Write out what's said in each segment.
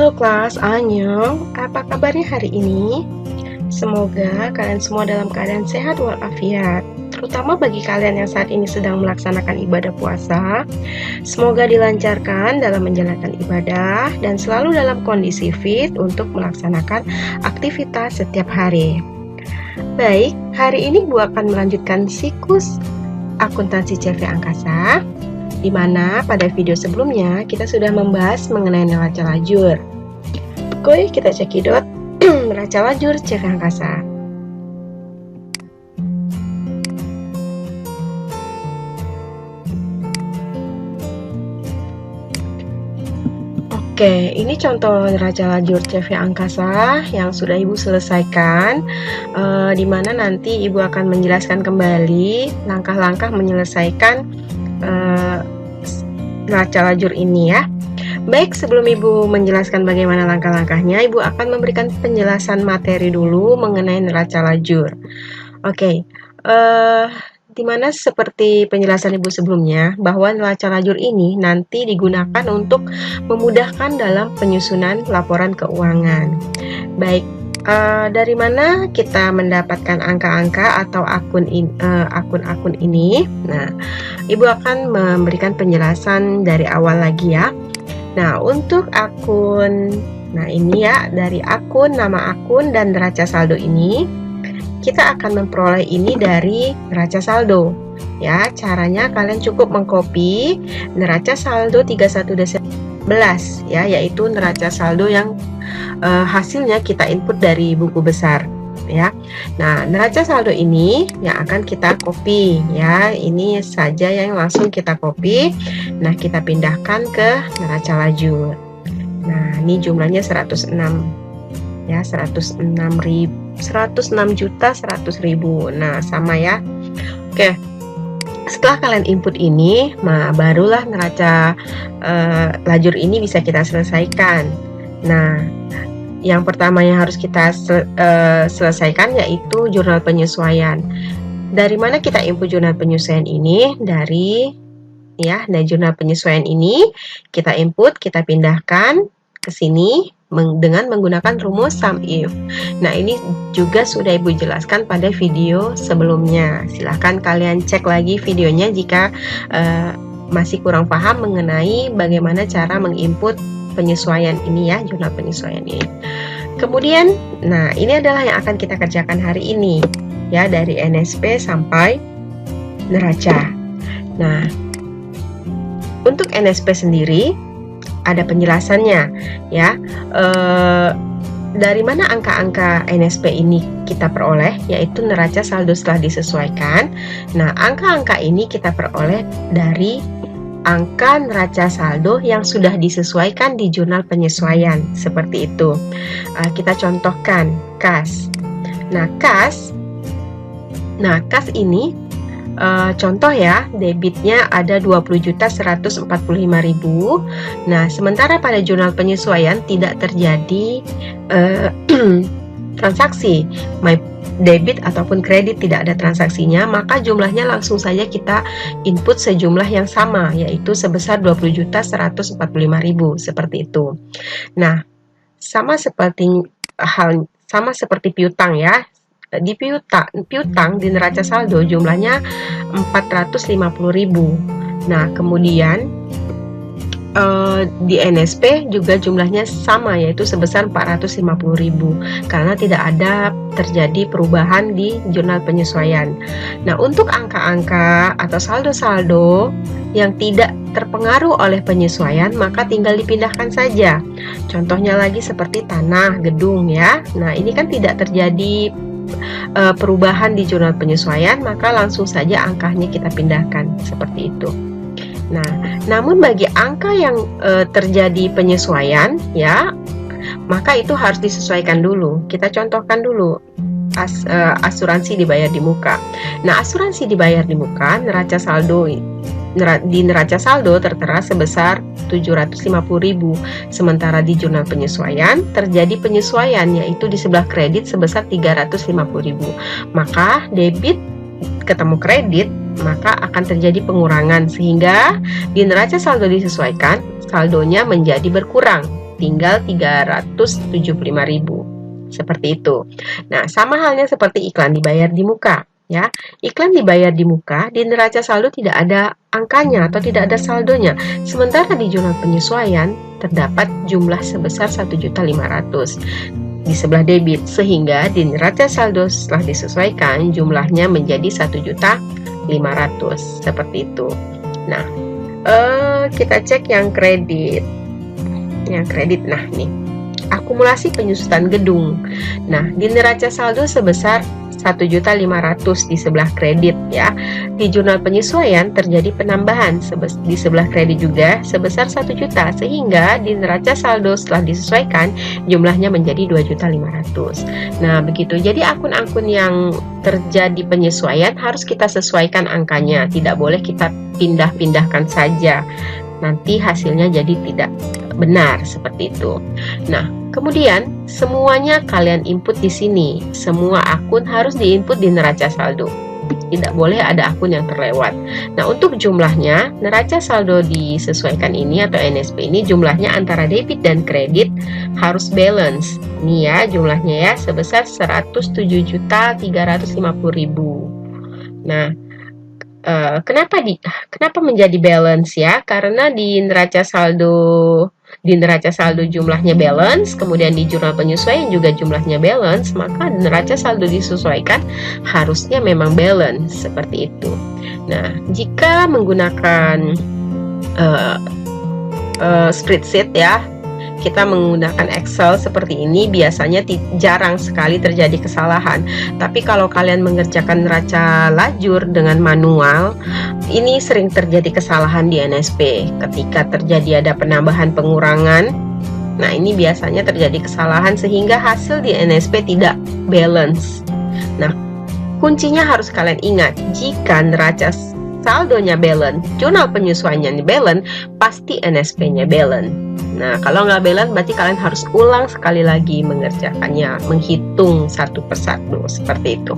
Halo kelas, Annyeong. Apa kabarnya hari ini? Semoga kalian semua dalam keadaan sehat walafiat. Terutama bagi kalian yang saat ini sedang melaksanakan ibadah puasa. Semoga dilancarkan dalam menjalankan ibadah dan selalu dalam kondisi fit untuk melaksanakan aktivitas setiap hari. Baik, hari ini Bu akan melanjutkan siklus akuntansi CV Angkasa, di mana pada video sebelumnya kita sudah membahas mengenai neraca lajur. Oke, kita cekidot neraca lajur CV Angkasa. Oke, ini contoh neraca lajur CV Angkasa yang sudah Ibu selesaikan, di mana nanti Ibu akan menjelaskan kembali langkah-langkah menyelesaikan neraca lajur ini ya. Baik, sebelum Ibu menjelaskan bagaimana langkah-langkahnya, Ibu akan memberikan penjelasan materi dulu mengenai neraca lajur. Oke, dimana seperti penjelasan Ibu sebelumnya, bahwa neraca lajur ini nanti digunakan untuk memudahkan dalam penyusunan laporan keuangan. Baik, dari mana kita mendapatkan angka-angka atau akun-akun ini? Nah, Ibu akan memberikan penjelasan dari awal lagi ya. Nah, untuk akun, nah ini ya, dari akun, nama akun, dan neraca saldo ini, kita akan memperoleh ini dari neraca saldo. Ya, caranya kalian cukup mengcopy neraca saldo 31 Desember 2011 ya, yaitu neraca saldo yang hasilnya kita input dari buku besar ya. Nah, neraca saldo ini yang akan kita copy ya. Ini saja yang langsung kita copy. Nah, kita pindahkan ke neraca lajur. Nah, ini jumlahnya 106 ya, 106.100.000. Nah, sama ya. Oke. Setelah kalian input ini, nah barulah neraca lajur ini bisa kita selesaikan. Nah, yang pertama yang harus kita selesaikan yaitu jurnal penyesuaian. Dari mana kita input jurnal penyesuaian ini? Dari jurnal penyesuaian ini kita input, kita pindahkan ke sini dengan menggunakan rumus sum if. Nah, ini juga sudah Ibu jelaskan pada video sebelumnya. Silahkan kalian cek lagi videonya jika masih kurang paham mengenai bagaimana cara menginput penyesuaian ini ya, jurnal penyesuaian ini. Kemudian, nah ini adalah yang akan kita kerjakan hari ini ya, dari NSP sampai neraca. Nah, untuk NSP sendiri ada penjelasannya ya. Dari mana angka-angka NSP ini kita peroleh, yaitu neraca saldo setelah disesuaikan. Nah, angka-angka ini kita peroleh dari angka neraca saldo yang sudah disesuaikan di jurnal penyesuaian, seperti itu. Kita contohkan kas. Nah, kas ini contoh ya, debitnya ada 20.145.000. Nah, sementara pada jurnal penyesuaian tidak terjadi transaksi debit ataupun kredit, tidak ada transaksinya, maka jumlahnya langsung saja kita input sejumlah yang sama, yaitu sebesar 20.145.000, seperti itu. Nah, sama seperti piutang ya. Di piutang di neraca saldo jumlahnya 450.000. Nah, kemudian di NSP juga jumlahnya sama, yaitu sebesar 450.000 karena tidak ada terjadi perubahan di jurnal penyesuaian. Nah, untuk angka-angka atau saldo-saldo yang tidak terpengaruh oleh penyesuaian, maka tinggal dipindahkan saja. Contohnya lagi seperti tanah, gedung ya. Nah, ini kan tidak terjadi perubahan di jurnal penyesuaian, maka langsung saja angkanya kita pindahkan, seperti itu. Nah, namun bagi angka yang terjadi penyesuaian ya, maka itu harus disesuaikan dulu. Kita contohkan dulu asuransi dibayar di muka. Nah, asuransi dibayar di muka, neraca saldo di neraca saldo tertera sebesar 750.000, sementara di jurnal penyesuaian terjadi penyesuaian, yaitu di sebelah kredit sebesar 350.000. Maka debit ketemu kredit, maka akan terjadi pengurangan, sehingga di neraca saldo disesuaikan saldonya menjadi berkurang tinggal 375.000. Seperti itu. Nah, sama halnya seperti iklan dibayar di muka. Ya, iklan dibayar di muka di neraca saldo tidak ada angkanya atau tidak ada saldonya. Sementara di jurnal penyesuaian terdapat jumlah sebesar 1.500.000 di sebelah debit, sehingga di neraca saldo setelah disesuaikan jumlahnya menjadi 1.500.000 seperti itu. Nah, kita cek yang kredit. Yang kredit, nah nih, akumulasi penyusutan gedung. Nah, di neraca saldo sebesar 1.500.000 di sebelah kredit ya. Di jurnal penyesuaian terjadi penambahan di sebelah kredit juga sebesar 1 juta, sehingga di neraca saldo setelah disesuaikan jumlahnya menjadi 2.500.000. Nah, begitu. Jadi akun-akun yang terjadi penyesuaian harus kita sesuaikan angkanya, tidak boleh kita pindah-pindahkan saja. Nanti hasilnya jadi tidak benar seperti itu. Nah, kemudian semuanya kalian input di sini. Semua akun harus diinput di neraca saldo. Tidak boleh ada akun yang terlewat. Nah, untuk jumlahnya, neraca saldo disesuaikan ini atau NSP ini jumlahnya antara debit dan kredit harus balance. Ini ya jumlahnya ya sebesar 107.350.000. Nah, kenapa menjadi balance ya? Karena di neraca saldo jumlahnya balance, kemudian di jurnal penyesuaian juga jumlahnya balance, maka neraca saldo disesuaikan harusnya memang balance seperti itu. Nah, jika menggunakan spreadsheet ya, kita menggunakan Excel seperti ini biasanya jarang sekali terjadi kesalahan. Tapi kalau kalian mengerjakan neraca lajur dengan manual, ini sering terjadi kesalahan di NSP. Ketika terjadi ada penambahan pengurangan, nah ini biasanya terjadi kesalahan sehingga hasil di NSP tidak balance. Nah, kuncinya harus kalian ingat, jika neraca saldonya balance, jurnal penyesuaiannya balance, pasti NSP-nya balance. Nah, kalau nggak balance berarti kalian harus ulang sekali lagi mengerjakannya, menghitung satu persatu seperti itu.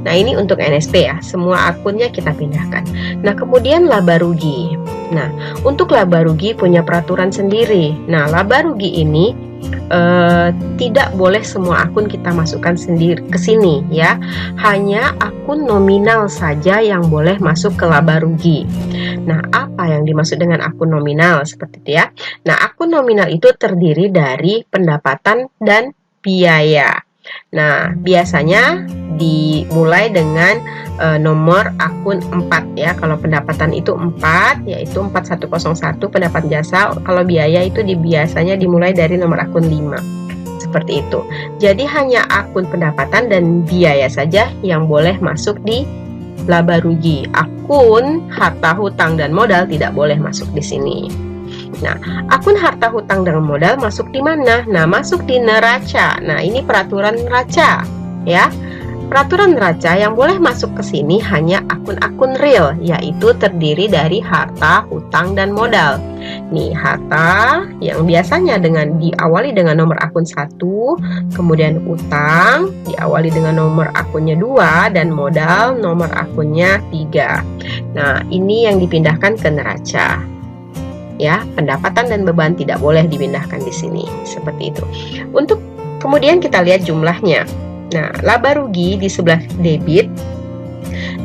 Nah, ini untuk NSP ya, semua akunnya kita pindahkan. Nah, kemudian laba rugi. Nah, untuk laba rugi punya peraturan sendiri. Nah, laba rugi ini tidak boleh semua akun kita masukkan sendiri ke sini ya. Hanya akun nominal saja yang boleh masuk ke laba rugi. Nah, apa yang dimaksud dengan akun nominal seperti itu ya? Nah, akun nominal itu terdiri dari pendapatan dan biaya. Nah, biasanya dimulai dengan nomor akun 4 ya. Kalau pendapatan itu 4, yaitu 4101 pendapatan jasa. Kalau biaya itu biasanya dimulai dari nomor akun 5. Seperti itu. Jadi hanya akun pendapatan dan biaya saja yang boleh masuk di laba rugi. Akun harta hutang dan modal tidak boleh masuk di sini. Nah, akun harta hutang dan modal masuk di mana? Nah, masuk di neraca. Nah, ini peraturan neraca ya. Peraturan neraca yang boleh masuk ke sini hanya akun-akun real, yaitu terdiri dari harta, hutang, dan modal. Nih, harta yang biasanya diawali dengan nomor akun 1, kemudian utang diawali dengan nomor akunnya 2, dan modal nomor akunnya 3. Nah, ini yang dipindahkan ke neraca. Ya, pendapatan dan beban tidak boleh dipindahkan di sini, seperti itu. Untuk kemudian kita lihat jumlahnya. Nah, laba rugi di sebelah debit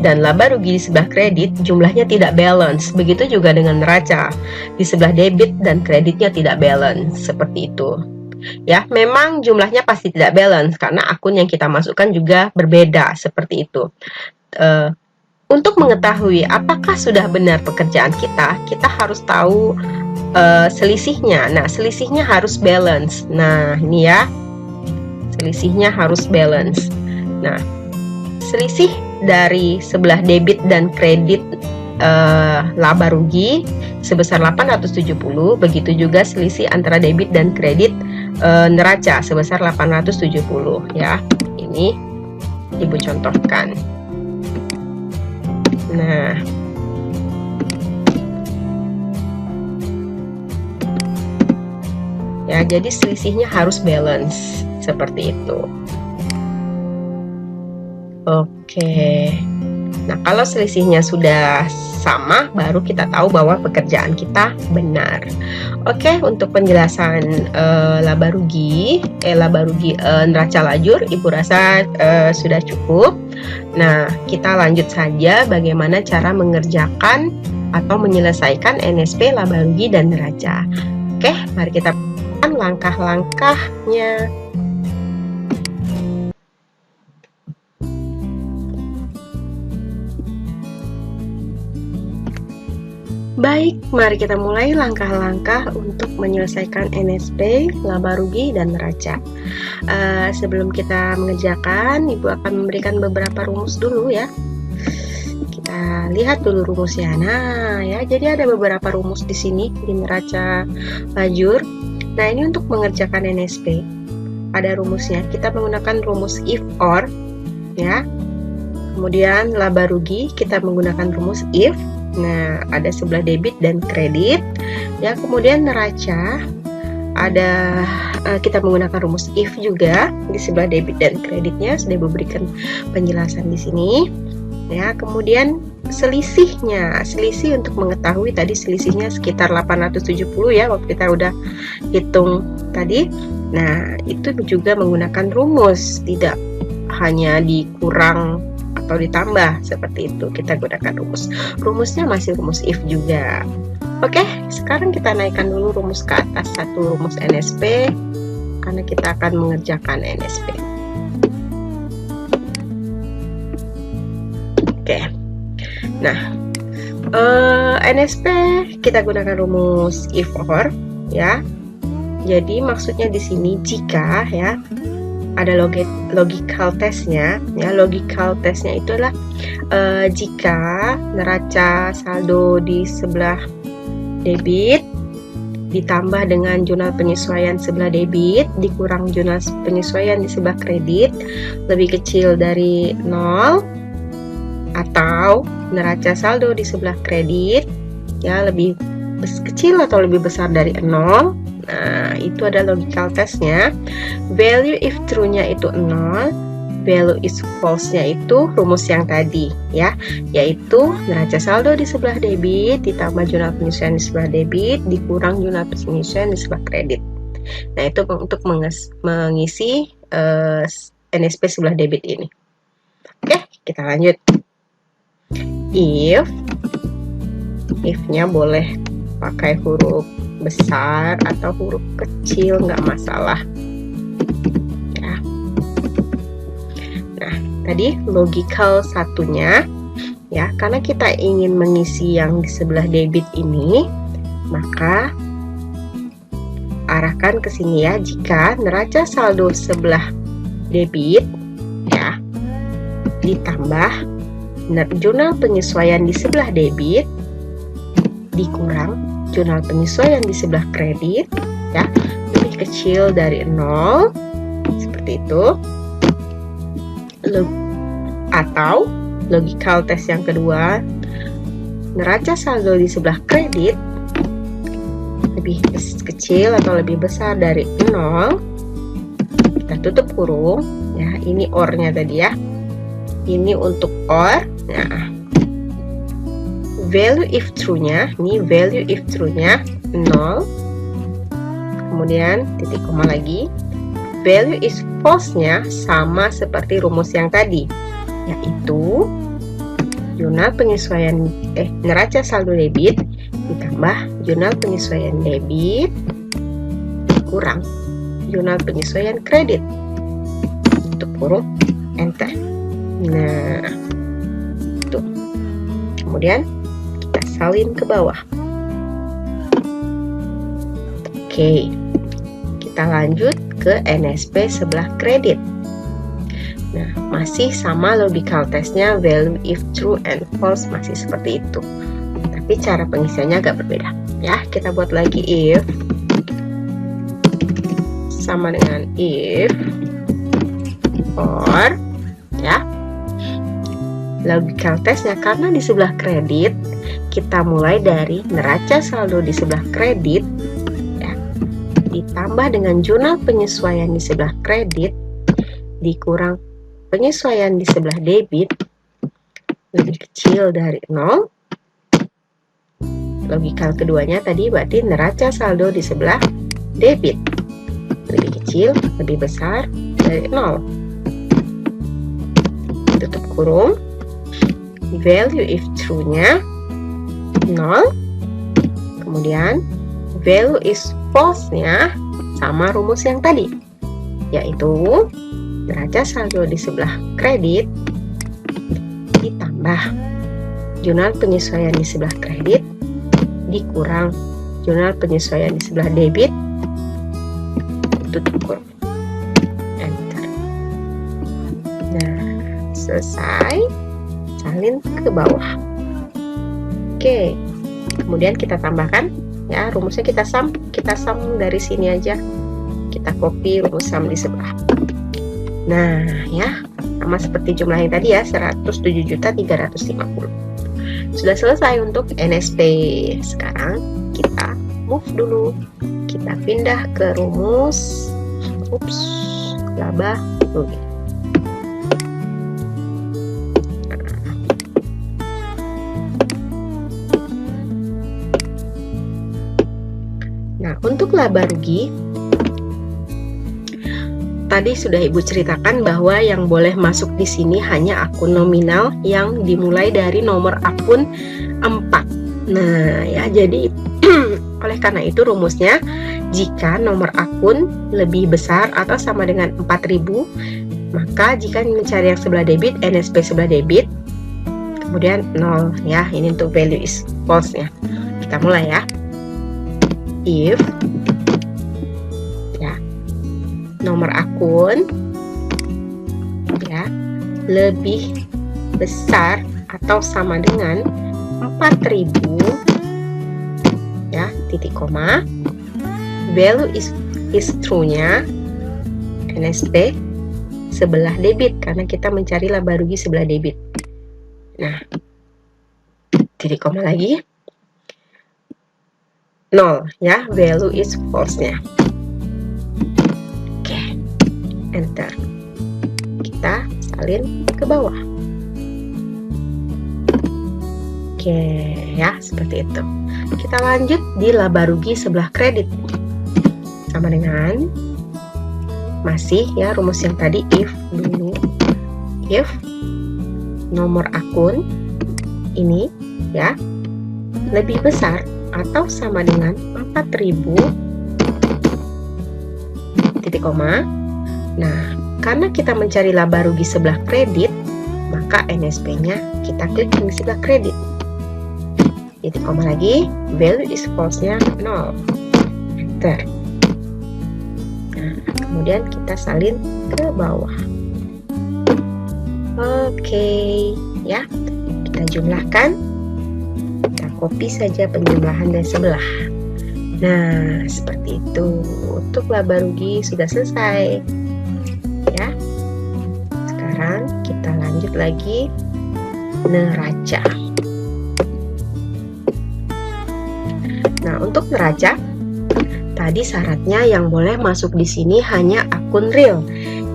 dan laba rugi di sebelah kredit jumlahnya tidak balance. Begitu juga dengan neraca. Di sebelah debit dan kreditnya tidak balance, seperti itu. Ya, memang jumlahnya pasti tidak balance karena akun yang kita masukkan juga berbeda, seperti itu. Untuk mengetahui apakah sudah benar pekerjaan kita harus tahu selisihnya. Nah, selisihnya harus balance. Nah, ini ya. Selisihnya harus balance. Nah, selisih dari sebelah debit dan kredit laba rugi sebesar 870, begitu juga selisih antara debit dan kredit neraca sebesar 870 ya. Ini Ibu contohkan. Nah, ya, jadi selisihnya harus balance seperti itu. Oke. Nah, kalau selisihnya sudah sama, baru kita tahu bahwa pekerjaan kita benar. Oke, untuk penjelasan laba rugi neraca lajur, Ibu rasa sudah cukup. Nah, kita lanjut saja bagaimana cara mengerjakan atau menyelesaikan NSP laba rugi dan neraca. Oke, mari kita lihat langkah-langkahnya. Baik, mari kita mulai langkah-langkah untuk menyelesaikan NSP, laba rugi, dan neraca. Sebelum kita mengerjakan, Ibu akan memberikan beberapa rumus dulu ya. Kita lihat dulu rumusnya. Nah, ya, jadi ada beberapa rumus di sini di neraca lajur. Nah, ini untuk mengerjakan NSP. Ada rumusnya. Kita menggunakan rumus if or, ya. Kemudian laba rugi kita menggunakan rumus if. Nah, ada sebelah debit dan kredit. Ya, kemudian neraca ada kita menggunakan rumus if juga di sebelah debit dan kreditnya, sudah diberikan penjelasan di sini. Ya, kemudian selisih untuk mengetahui tadi selisihnya sekitar 870 ya, waktu kita udah hitung tadi. Nah, itu juga menggunakan rumus, tidak hanya dikurang atau ditambah seperti itu, kita gunakan rumusnya masih rumus if juga. Oke, sekarang kita naikkan dulu rumus ke atas, satu rumus NSP, karena kita akan mengerjakan NSP. Oke, nah NSP kita gunakan rumus if or ya. Jadi maksudnya di sini jika ya ada logical testnya ya. Logical testnya itu adalah jika neraca saldo di sebelah debit ditambah dengan jurnal penyesuaian sebelah debit dikurang jurnal penyesuaian di sebelah kredit lebih kecil dari 0, atau neraca saldo di sebelah kredit ya lebih kecil atau lebih besar dari 0. Nah, itu ada logical testnya. Value if true-nya itu 0, value is false-nya itu rumus yang tadi ya, yaitu neraca saldo di sebelah debit ditambah jurnal penyesuaian di sebelah debit dikurang jurnal penyesuaian di sebelah kredit. Nah, itu untuk mengisi NSP sebelah debit ini. Oke, kita lanjut. If-nya boleh pakai huruf besar atau huruf kecil, nggak masalah ya. Nah, tadi logical satunya ya, karena kita ingin mengisi yang di sebelah debit ini, maka arahkan ke sini ya. Jika neraca saldo sebelah debit ya ditambah jurnal penyesuaian di sebelah debit dikurang jurnal penyesuaian di sebelah kredit ya lebih kecil dari 0 seperti itu. Atau logical test yang kedua, neraca saldo di sebelah kredit lebih kecil atau lebih besar dari 0, kita tutup kurung ya. Ini or-nya tadi ya, ini untuk or. Nah, value if true-nya, ini value if true-nya 0, kemudian titik koma lagi. Value is false-nya sama seperti rumus yang tadi, yaitu jurnal penyesuaian neraca saldo debit ditambah jurnal penyesuaian debit kurang jurnal penyesuaian kredit, tutup kurung, enter. Nah, itu kemudian salin ke bawah. Oke, kita lanjut ke NSP sebelah kredit. Nah, masih sama logical testnya, value if true and false masih seperti itu, tapi cara pengisiannya agak berbeda ya. Kita buat lagi if sama dengan if or ya. Logical testnya, karena di sebelah kredit kita mulai dari neraca saldo di sebelah kredit ya, ditambah dengan jurnal penyesuaian di sebelah kredit dikurang penyesuaian di sebelah debit lebih kecil dari 0, logikal keduanya tadi berarti neraca saldo di sebelah debit lebih kecil, lebih besar dari 0. Tutup kurung. Value if true-nya 0. Kemudian value is false-nya sama rumus yang tadi, yaitu neraca saldo di sebelah kredit ditambah jurnal penyesuaian di sebelah kredit dikurang jurnal penyesuaian di sebelah debit, tutup kurung, enter. Nah, selesai, salin ke bawah. Oke, kemudian kita tambahkan ya, rumusnya kita sum dari sini aja, kita copy rumus sum di sebelah. Nah ya, sama seperti jumlah yang tadi ya, 107.350. Sudah selesai untuk NSP. Sekarang kita move dulu, kita pindah ke rumus laba rugi. Nah, untuk laba rugi tadi sudah Ibu ceritakan bahwa yang boleh masuk di sini hanya akun nominal yang dimulai dari nomor akun 4. Nah, ya jadi oleh karena itu rumusnya, jika nomor akun lebih besar atau sama dengan 4.000, maka jika mencari yang sebelah debit, NSP sebelah debit, kemudian 0 ya. Ini untuk value is false-nya. Kita mulai ya. If ya nomor akun ya lebih besar atau sama dengan 4.000 ya, titik koma, value is true-nya NSP sebelah debit karena kita mencari laba rugi sebelah debit. Nah, titik koma lagi, 0 ya, value is false-nya. Oke, enter. Kita salin ke bawah. Oke ya, seperti itu. Kita lanjut di laba rugi sebelah kredit. Sama dengan masih ya rumus yang tadi, if dulu. If nomor akun ini ya lebih besar atau sama dengan 4.000, titik koma. Nah, karena kita mencari laba rugi sebelah kredit, maka NSP-nya kita klik di sebelah kredit. Titik koma lagi, value is false-nya 0. Enter. Nah, kemudian kita salin ke bawah. Oke, ya. Kita jumlahkan. Copy saja penjumlahan dari sebelah. Nah, seperti itu. Untuk laba rugi sudah selesai. Ya. Sekarang kita lanjut lagi neraca. Nah, untuk neraca tadi syaratnya yang boleh masuk di sini hanya akun real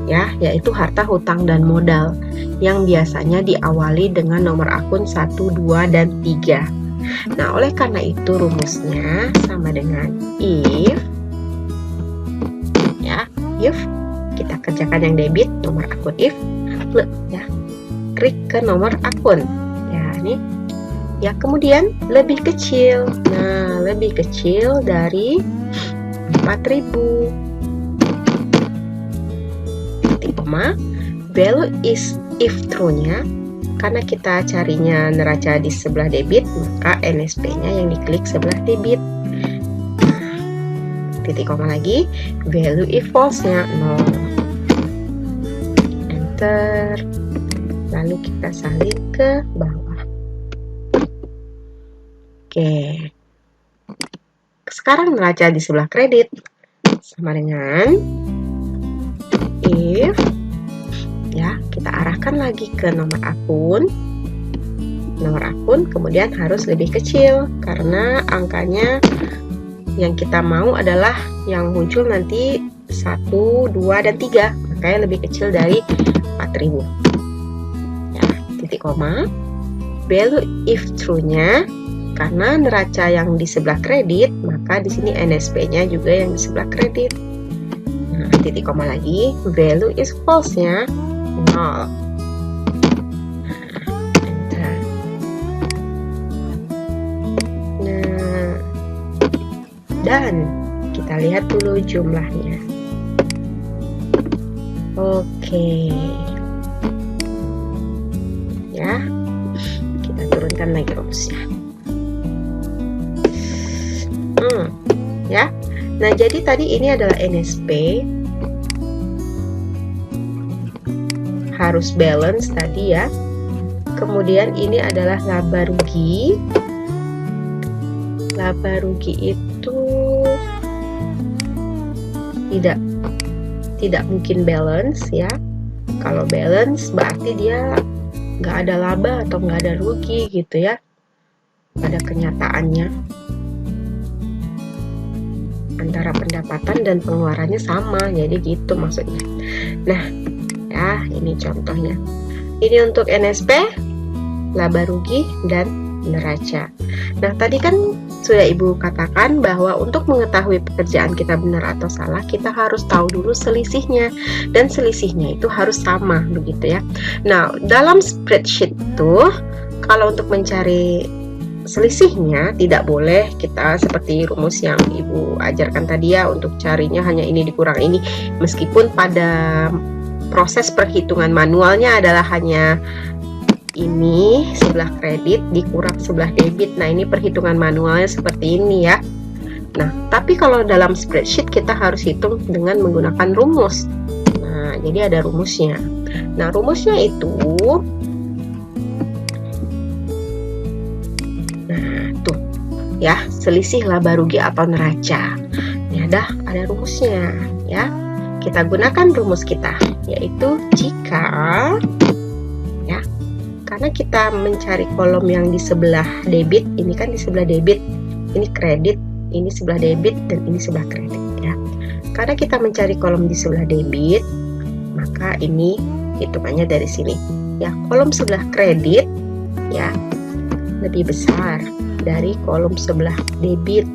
ya, yaitu harta hutang dan modal yang biasanya diawali dengan nomor akun 1, 2, dan 3. Nah, oleh karena itu rumusnya sama dengan if ya, if kita kerjakan yang debit nomor akun if ya, klik ke nomor akun ya, ini ya, kemudian lebih kecil. Nah, lebih kecil dari 4.000, titik koma, value is if true-nya. Karena kita carinya neraca di sebelah debit, maka NSP-nya yang diklik sebelah debit. Nah, titik koma lagi, value if false-nya 0. Enter. Lalu kita salin ke bawah. Oke. Sekarang neraca di sebelah kredit sama dengan if ya, kita arahkan lagi ke nomor akun, kemudian harus lebih kecil karena angkanya yang kita mau adalah yang muncul nanti 1, 2, dan 3, makanya lebih kecil dari 4.000 ya, titik koma, value if true-nya Karena neraca yang di sebelah kredit, maka di sini NSP-nya juga yang di sebelah kredit. Nah, titik koma lagi, value is false-nya 0. Nah, dan kita lihat dulu jumlahnya. Oke. Ya, kita turunkan lagi rumusnya. Ya. Nah, jadi tadi ini adalah NSP. Harus balance tadi ya. Kemudian ini adalah laba rugi. Laba rugi itu tidak mungkin balance ya. Kalau balance berarti dia nggak ada laba atau nggak ada rugi gitu ya pada kenyataannya. Antara pendapatan dan pengeluarannya sama, jadi gitu maksudnya. Nah, ya ini contohnya. Ini untuk NSP, laba rugi, dan neraca. Nah, tadi kan sudah Ibu katakan bahwa untuk mengetahui pekerjaan kita benar atau salah, kita harus tahu dulu selisihnya, dan selisihnya itu harus sama, begitu ya. Nah, dalam spreadsheet itu, kalau untuk mencari selisihnya tidak boleh kita seperti rumus yang Ibu ajarkan tadi ya, untuk carinya hanya ini dikurang ini, meskipun pada proses perhitungan manualnya adalah hanya ini sebelah kredit dikurang sebelah debit. Nah, ini perhitungan manualnya seperti ini ya. Nah, tapi kalau dalam spreadsheet kita harus hitung dengan menggunakan rumus. Nah, jadi ada rumusnya. Nah, rumusnya itu ya, selisih laba rugi atau neraca. Ya dah, ada rumusnya ya. Kita gunakan rumus kita, yaitu jika ya, karena kita mencari kolom yang di sebelah debit, ini kan di sebelah debit, ini kredit, ini sebelah debit, dan ini sebelah kredit ya. Karena kita mencari kolom di sebelah debit, maka ini hitungannya dari sini ya. Kolom sebelah kredit ya lebih besar dari kolom sebelah debit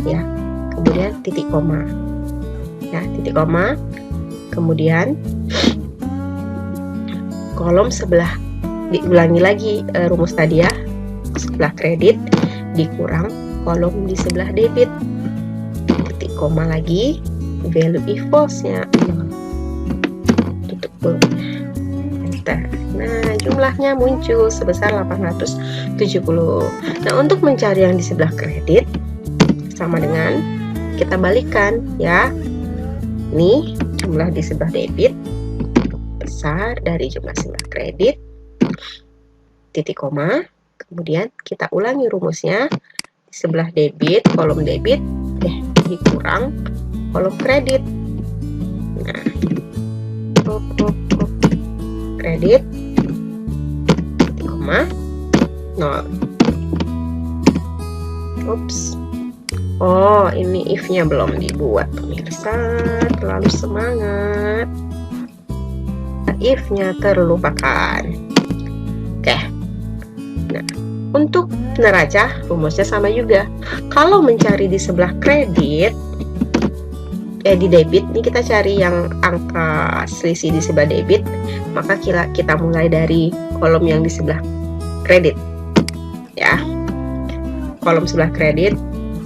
ya. Kemudian titik koma ya, titik koma, kemudian kolom sebelah, diulangi lagi rumus tadi ya, sebelah kredit dikurang kolom di sebelah debit, titik koma lagi, value if false-nya tutup kurung. Nah, jumlahnya muncul sebesar 870. Nah, untuk mencari yang di sebelah kredit, sama dengan kita balikkan ya. Nih, jumlah di sebelah debit besar dari jumlah sebelah kredit, titik koma, kemudian kita ulangi rumusnya. Di sebelah debit, kolom debit dikurang kolom kredit. Nah, kredit, titik koma, 0. Ups. Oh, ini if-nya belum dibuat, pemirsa. Terlalu semangat. If-nya terlupakan. Oke. Nah, untuk neraca, rumusnya sama juga. Kalau mencari di sebelah kredit, di debit, ini kita cari yang angka selisih di sebelah debit, maka kita mulai dari kolom yang di sebelah kredit ya. Kolom sebelah kredit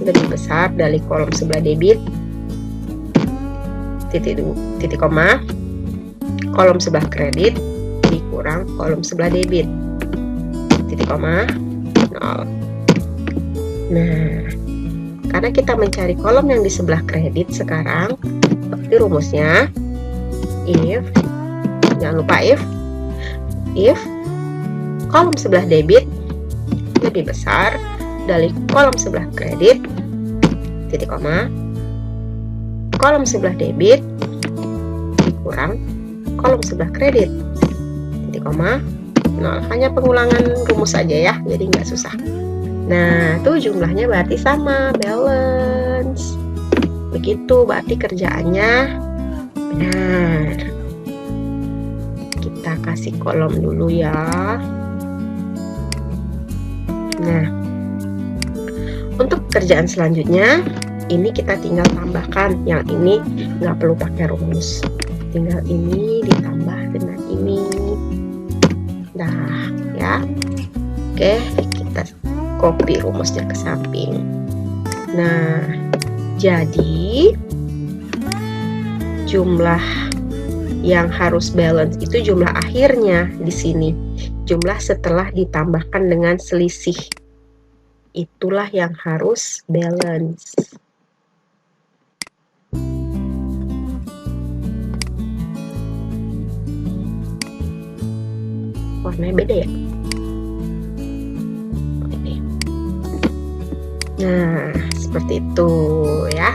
lebih besar dari kolom sebelah debit, titik koma, kolom sebelah kredit dikurang kolom sebelah debit, titik koma, 0. Nah, karena kita mencari kolom yang di sebelah kredit sekarang, seperti rumusnya, if, jangan lupa if kolom sebelah debit lebih besar dari kolom sebelah kredit, titik koma, kolom sebelah debit dikurang kolom sebelah kredit, titik koma, 0. Hanya pengulangan rumus aja ya, jadi nggak susah. Nah, tuh jumlahnya berarti sama, balance. Begitu, berarti kerjaannya benar. Kita kasih kolom dulu ya. Nah, Untuk kerjaan selanjutnya, ini kita tinggal tambahkan. Yang ini nggak perlu pakai rumus. Tinggal ini ditambah dengan ini. Nah, ya. Oke, kita copy rumusnya ke samping. Nah, jadi jumlah yang harus balance itu jumlah akhirnya di sini. Jumlah setelah ditambahkan dengan selisih. Itulah yang harus balance. Warnanya beda ya? Oke. Nah, seperti itu ya.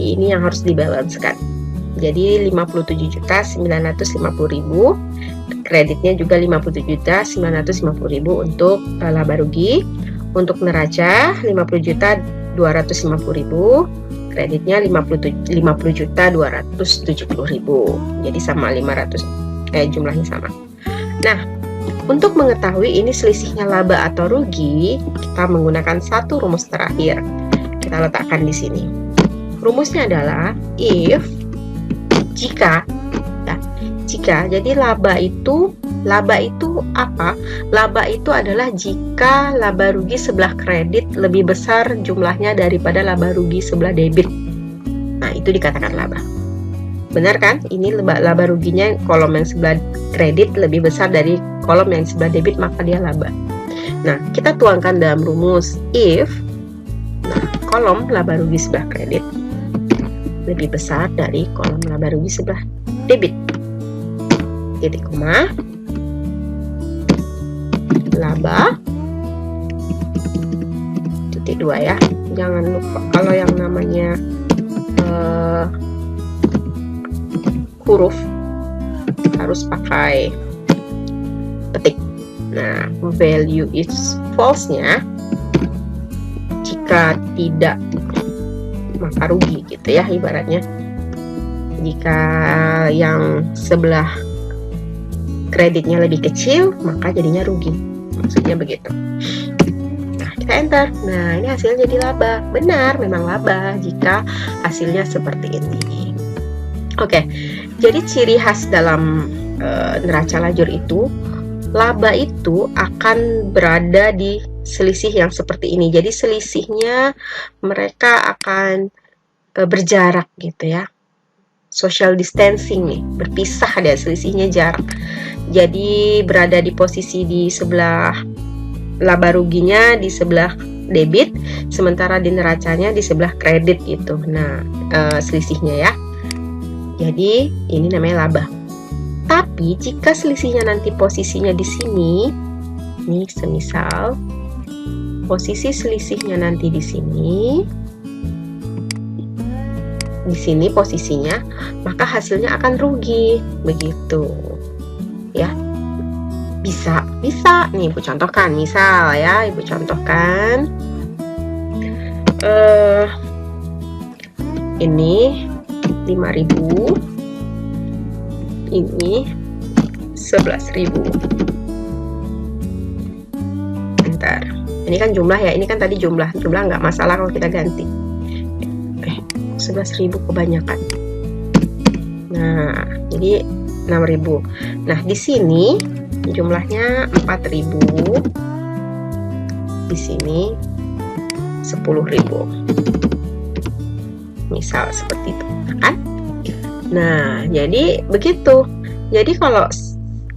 Ini yang harus dibalancekan. Jadi 57.950.000, kreditnya juga 57.950.000 untuk laba rugi. Untuk neraca 50.250.000, kreditnya 50.270.000. Jadi sama 500, jumlahnya sama. Nah, untuk mengetahui ini selisihnya laba atau rugi, kita menggunakan satu rumus terakhir. Kita letakkan di sini. Rumusnya adalah if, jika, ya, jika. Jadi laba itu apa? Laba itu adalah jika laba rugi sebelah kredit lebih besar jumlahnya daripada laba rugi sebelah debit. Nah, itu dikatakan laba. Benar kan? Ini laba ruginya kolom yang sebelah kredit lebih besar dari kolom yang sebelah debit, maka dia laba. Nah, kita tuangkan dalam rumus if, nah, kolom laba rugi sebelah kredit lebih besar dari kolom laba rugi sebelah debit. Titik koma, laba, titik 2 ya. Jangan lupa kalau yang namanya huruf harus pakai petik. Nah, value is false-nya jika tidak, maka rugi gitu ya ibaratnya. Jika yang sebelah kreditnya lebih kecil, maka jadinya rugi. Maksudnya begitu. Nah, kita enter. Nah, ini hasilnya jadi laba. Benar, memang laba jika hasilnya seperti ini. Oke, jadi ciri khas dalam neraca lajur itu, laba itu akan berada di selisih yang seperti ini. Jadi selisihnya mereka akan berjarak gitu ya. Social distancing nih, berpisah deh, selisihnya jarak. Jadi berada di posisi di sebelah laba ruginya di sebelah debit, sementara di neracanya di sebelah kredit gitu. Nah, selisihnya ya. Jadi ini namanya laba. Tapi jika selisihnya nanti posisinya di sini, nih semisal posisi selisihnya nanti di sini posisinya, maka hasilnya akan rugi, begitu. Ya. Bisa nih Ibu contohkan, misal ya, Ibu contohkan ini 5.000, ini 11.000. Bentar, ini kan jumlah ya, ini kan tadi jumlah nggak masalah kalau kita ganti. 11.000 kebanyakan. Nah, jadi 6.000. Nah, di sini jumlahnya 4.000. Di sini 10.000. Misal seperti itu, kan? Nah, jadi begitu. Jadi kalau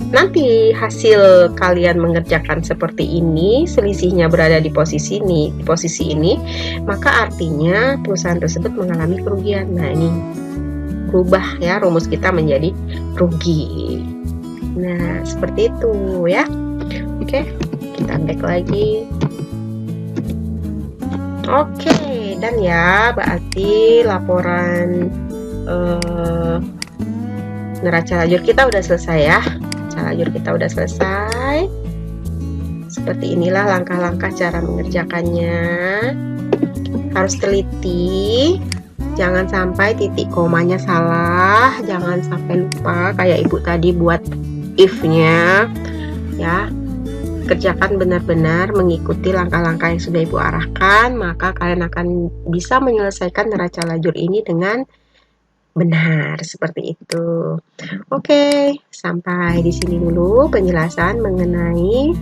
nanti hasil kalian mengerjakan seperti ini, selisihnya berada di posisi ini, maka artinya perusahaan tersebut mengalami kerugian. Nah, ini berubah ya, rumus kita menjadi rugi. Nah, seperti itu ya. Oke, kita back lagi. Oke, dan ya, berarti laporan neraca lajur kita udah selesai ya. Lajur kita udah selesai. Seperti inilah langkah-langkah cara mengerjakannya. Harus teliti, jangan sampai titik komanya salah, jangan sampai lupa kayak Ibu tadi buat if-nya ya. kerjakan benar-benar mengikuti langkah-langkah yang sudah Ibu arahkan, maka kalian akan bisa menyelesaikan neraca lajur ini dengan benar, seperti itu. Oke, sampai di sini dulu penjelasan mengenai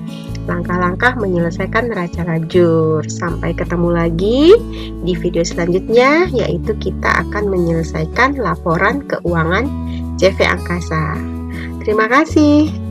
langkah-langkah menyelesaikan neraca lajur. Sampai ketemu lagi di video selanjutnya, yaitu kita akan menyelesaikan laporan keuangan CV Angkasa. Terima kasih.